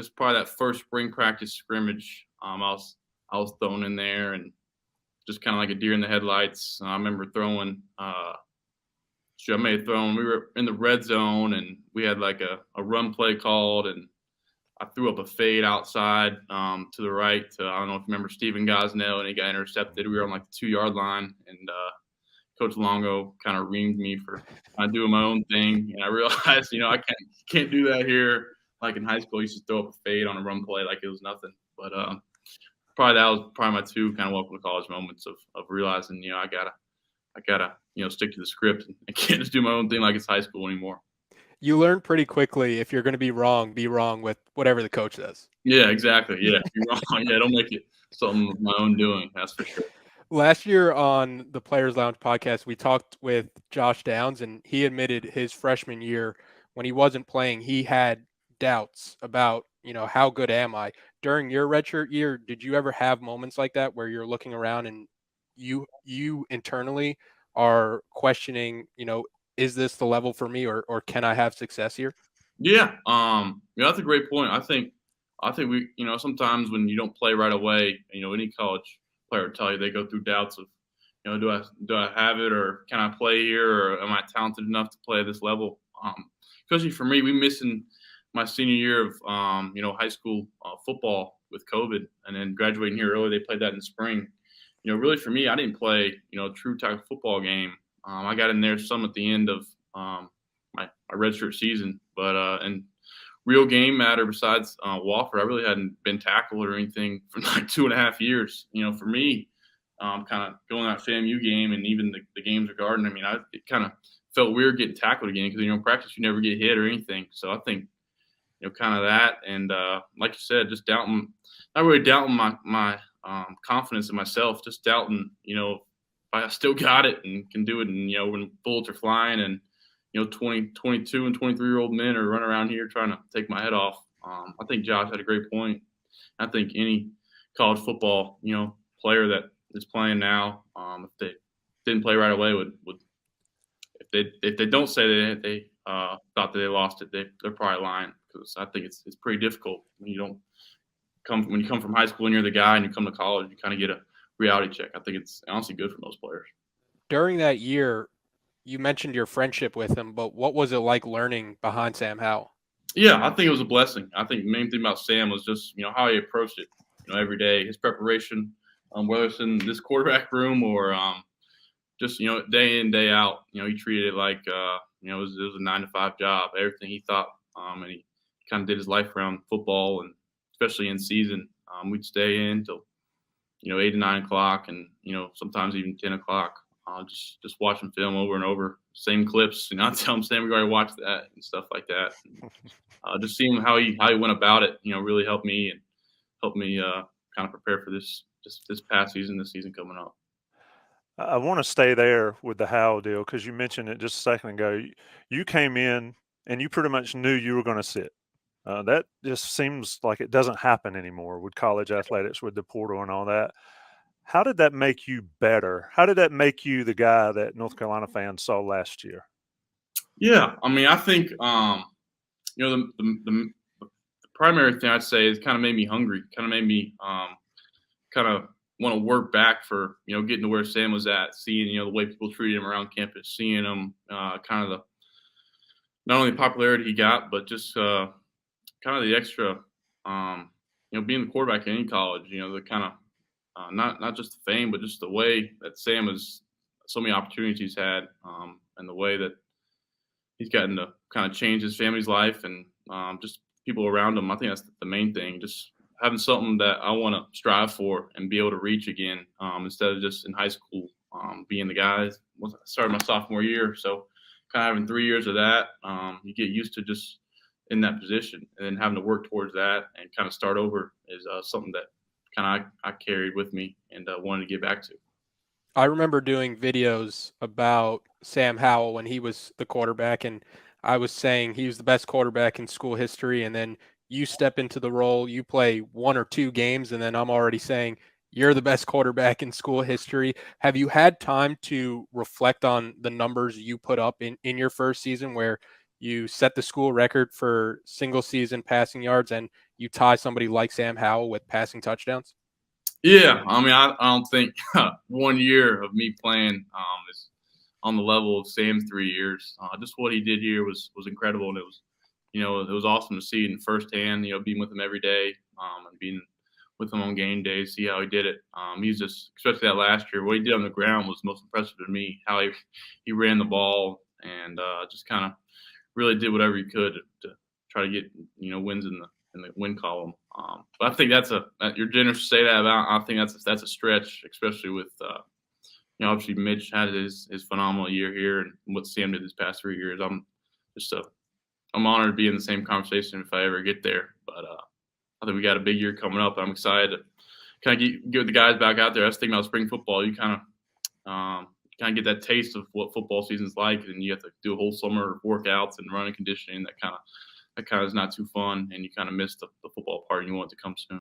It's probably that first spring practice scrimmage. I was thrown in there and just kind of like a deer in the headlights. I remember throwing. I may have thrown. We were in the red zone and we had like a run play called, and I threw up a fade outside to the right. I don't know if you remember Steven Gosnell, and he got intercepted. We were on like the 2-yard line, and Coach Longo kind of reamed me for doing my own thing. And I realized, I can't do that here. Like in high school, I used to throw up a fade on a run play like it was nothing. But probably that was my two kind of welcome to college moments of realizing, I gotta stick to the script and can't just do my own thing like it's high school anymore. You learn pretty quickly if you're going to be wrong with whatever the coach says. Yeah, exactly. Yeah, if you're wrong, don't make it something of my own doing. That's for sure. Last year on the Players Lounge podcast, we talked with Josh Downs, and he admitted his freshman year when he wasn't playing, he had doubts about, how good am I? During your redshirt year, did you ever have moments like that where you're looking around and you internally are questioning, is this the level for me, or can I have success here? Yeah, that's a great point. I think we, sometimes when you don't play right away, any college player will tell you they go through doubts of, do I have it, or can I play here, or am I talented enough to play at this level? Especially for me, we missing my senior year of high school football with COVID, and then graduating here early. They played that in the spring. Really for me, I didn't play a true tackle football game. I got in there some at the end of my redshirt season, but and real game matter besides Wofford, I really hadn't been tackled or anything for like 2.5 years. For me, kind of going that FAMU game and even the games regarding, it kind of felt weird getting tackled again because, in practice you never get hit or anything. So I think, kind of that. And like you said, just not really doubting my confidence in myself, just doubting, if I still got it and can do it. And, when bullets are flying and, 20, 22 and 23-year-old men are running around here trying to take my head off. I think Josh had a great point. I think any college football, player that is playing now, if they didn't play right away, would if they don't say they thought that they lost it, they're probably lying, because I think it's pretty difficult when you come from high school and you're the guy and you come to college, you kind of get a reality check. I think it's honestly good for most players. During that year, you mentioned your friendship with him, but what was it like learning behind Sam Howell? Yeah, I think it was a blessing. I think the main thing about Sam was just, how he approached it, every day, his preparation, whether it's in this quarterback room or just, day in, day out, he treated it like, it was a 9-to-5 job, everything he thought. And he kind of did his life around football, and especially in season. We'd stay in till, 8 to 9 o'clock, and, sometimes even 10 o'clock. Just watching film over and over, same clips. I tell him, Sam, we already watched that and stuff like that. And, just seeing how he went about it, really helped me kind of prepare for this past season, this season coming up. I want to stay there with the Howell deal because you mentioned it just a second ago. You came in and you pretty much knew you were going to sit. That just seems like it doesn't happen anymore with college athletics, with the portal and all that. How did that make you better? How did that make you the guy that North Carolina fans saw last year? Yeah, I think the primary thing I'd say is kind of made me hungry. Kind of made me kind of want to work back for getting to where Sam was at, seeing the way people treated him around campus, seeing him kind of the not only the popularity he got, but just kind of the extra being the quarterback in any college. The kind of not just the fame, but just the way that Sam has so many opportunities he's had, and the way that he's gotten to kind of change his family's life and just people around him. I think that's the main thing. Just having something that I want to strive for and be able to reach again, instead of just in high school being the guy. I started my sophomore year, so kind of having 3 years of that, you get used to just in that position, and then having to work towards that and kind of start over is something that kind of I carried with me and wanted to get back to. I remember doing videos about Sam Howell when he was the quarterback, and I was saying he was the best quarterback in school history, and then you step into the role, you play 1 or 2 games, and then I'm already saying you're the best quarterback in school history. Have you had time to reflect on the numbers you put up in your first season, where you set the school record for single season passing yards and you tie somebody like Sam Howell with passing touchdowns? Yeah, I mean, I don't think 1 year of me playing is on the level of Sam's 3 years. Just what he did here was incredible, and it was awesome to see it firsthand. Being with him every day and being with him on game days, see how he did it. He's just, especially that last year, what he did on the ground was most impressive to me. How he ran the ball and just kind of really did whatever he could to try to get wins in the win column. But I think you're generous to say that about. I think that's a stretch, especially with obviously Mitch had his phenomenal year here, and what Sam did these past 3 years. I'm honored to be in the same conversation if I ever get there. But I think we got a big year coming up. I'm excited to kind of get the guys back out there. I was thinking about spring football. You kind of get that taste of what football season's like, and you have to do a whole summer of workouts and running conditioning. That kind of is not too fun, and you kind of miss the football part, and you want it to come soon.